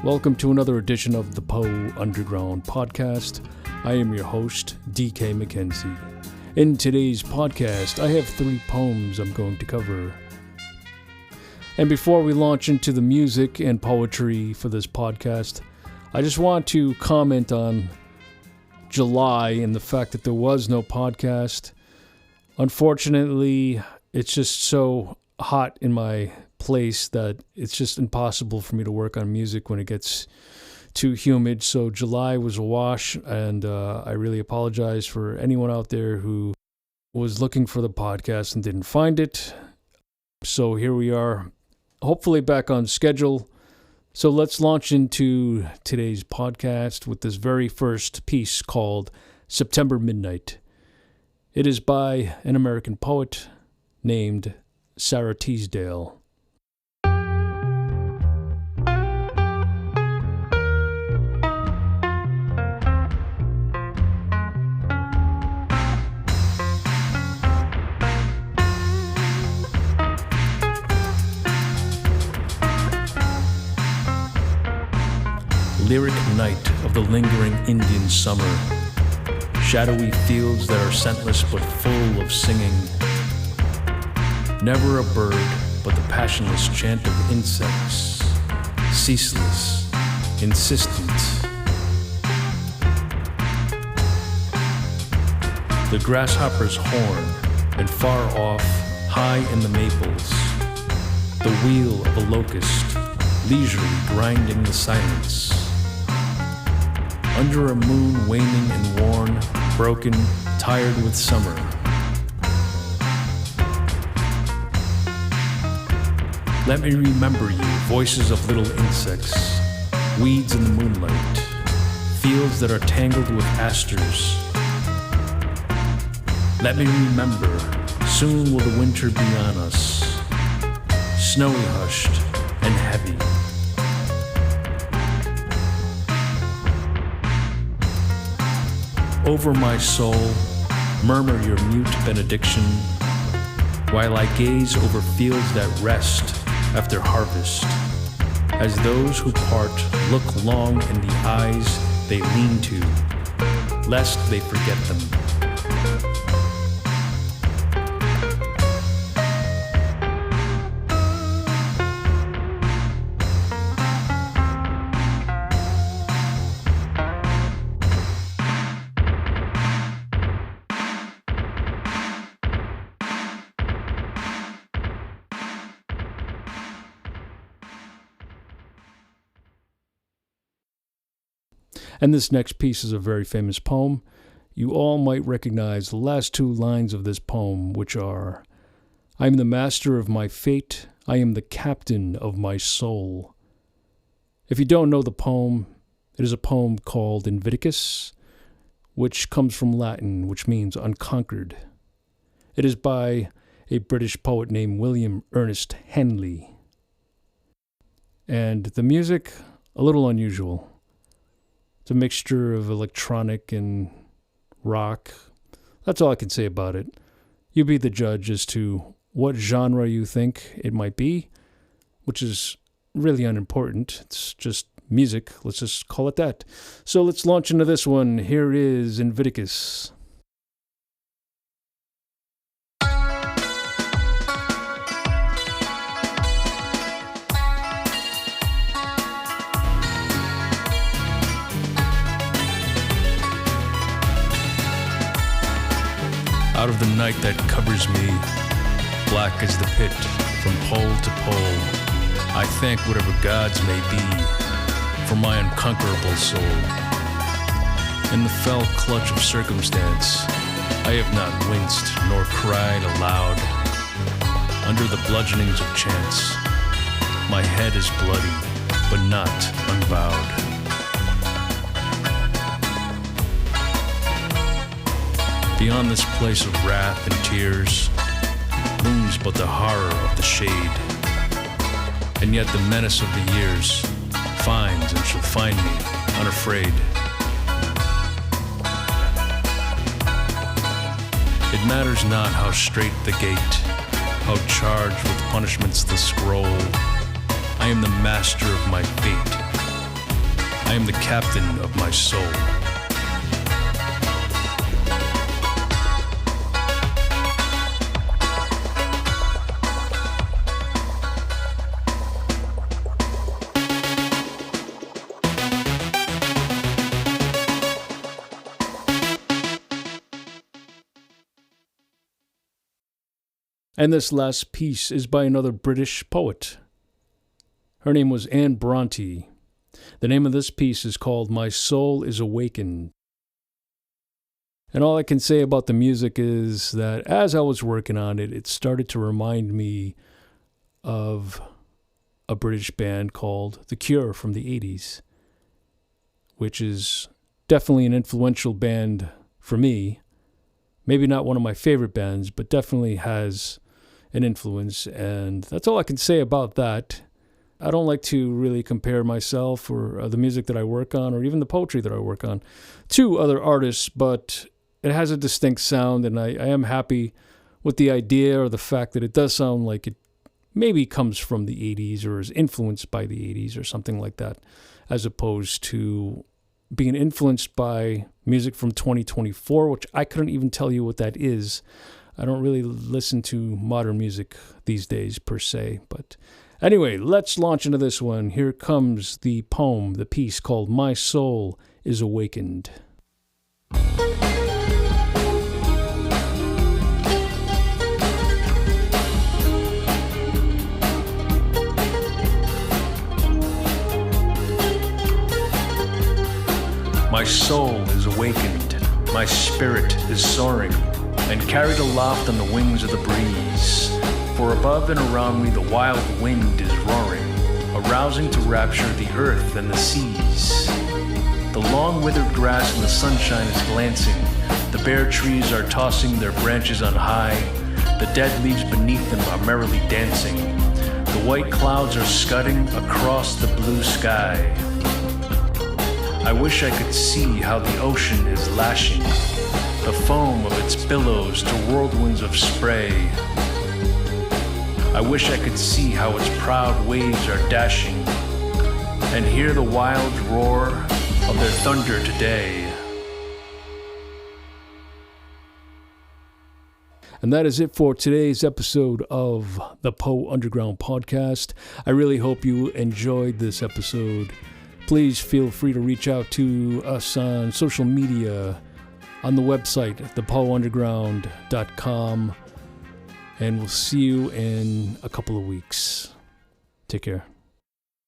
Welcome to another edition of the Poe Underground Podcast. I am your host, DK McKenzie. In today's podcast, I have 3 poems I'm going to cover. And before we launch into the music and poetry for this podcast, I just want to comment on July and the fact that there was no podcast. Unfortunately, it's just so hot in my place that it's just impossible for me to work on music when it gets too humid. So July was a wash, and I really apologize for anyone out there who was looking for the podcast and didn't find it. So here we are, hopefully back on schedule. So let's launch into today's podcast with this very first piece called September Midnight. It is by an American poet named Sara Teasdale. Lyric night of the lingering Indian summer, shadowy fields that are scentless but full of singing. Never a bird but the passionless chant of insects, ceaseless, insistent. The grasshopper's horn, and far off, high in the maples, the wheel of a locust, leisurely grinding the silence. Under a moon waning and worn, broken, tired with summer. Let me remember you, voices of little insects, weeds in the moonlight, fields that are tangled with asters. Let me remember, soon will the winter be on us, snowy hushed and heavy. Over my soul, murmur your mute benediction, while I gaze over fields that rest after harvest, as those who part look long in the eyes they lean to, lest they forget them. And this next piece is a very famous poem. You all might recognize the last 2 lines of this poem, which are, I am the master of my fate, I am the captain of my soul. If you don't know the poem, it is a poem called Invictus, which comes from Latin, which means unconquered. It is by a British poet named William Ernest Henley. And the music, a little unusual. It's a mixture of electronic and rock. That's all I can say about it. You be the judge as to what genre you think it might be, which is really unimportant. It's just music. Let's just call it that. So let's launch into this one. Here is Invictus. Out of the night that covers me, black as the pit, from pole to pole, I thank whatever gods may be for my unconquerable soul. In the fell clutch of circumstance, I have not winced nor cried aloud. Under the bludgeonings of chance, my head is bloody, but not unbowed. Beyond this place of wrath and tears looms but the horror of the shade, and yet the menace of the years finds and shall find me unafraid. It matters not how straight the gate, how charged with punishments the scroll. I am the master of my fate, I am the captain of my soul. And this last piece is by another British poet. Her name was Anne Bronte. The name of this piece is called My Soul is Awakened. And all I can say about the music is that as I was working on it, it started to remind me of a British band called The Cure from the 80s, which is definitely an influential band for me. Maybe not one of my favorite bands, but definitely has an influence, and that's all I can say about that. I don't like to really compare myself or the music that I work on or even the poetry that I work on to other artists, but it has a distinct sound, and I am happy with the idea or the fact that it does sound like it maybe comes from the 80s or is influenced by the 80s or something like that, as opposed to being influenced by music from 2024, which I couldn't even tell you what that is. I don't really listen to modern music these days per se, but anyway, let's launch into this one. Here comes the poem, the piece called My Soul is Awakened. My soul is awakened, my spirit is soaring, and carried aloft on the wings of the breeze. For above and around me the wild wind is roaring, arousing to rapture the earth and the seas. The long withered grass in the sunshine is glancing, the bare trees are tossing their branches on high, the dead leaves beneath them are merrily dancing, the white clouds are scudding across the blue sky. I wish I could see how the ocean is lashing, the foam of its billows to whirlwinds of spray. I wish I could see how its proud waves are dashing, and hear the wild roar of their thunder today. And that is it for today's episode of the Poe Underground Podcast. I really hope you enjoyed this episode. Please feel free to reach out to us on social media, on the website, thepoeunderground.com, and we'll see you in a couple of weeks. Take care.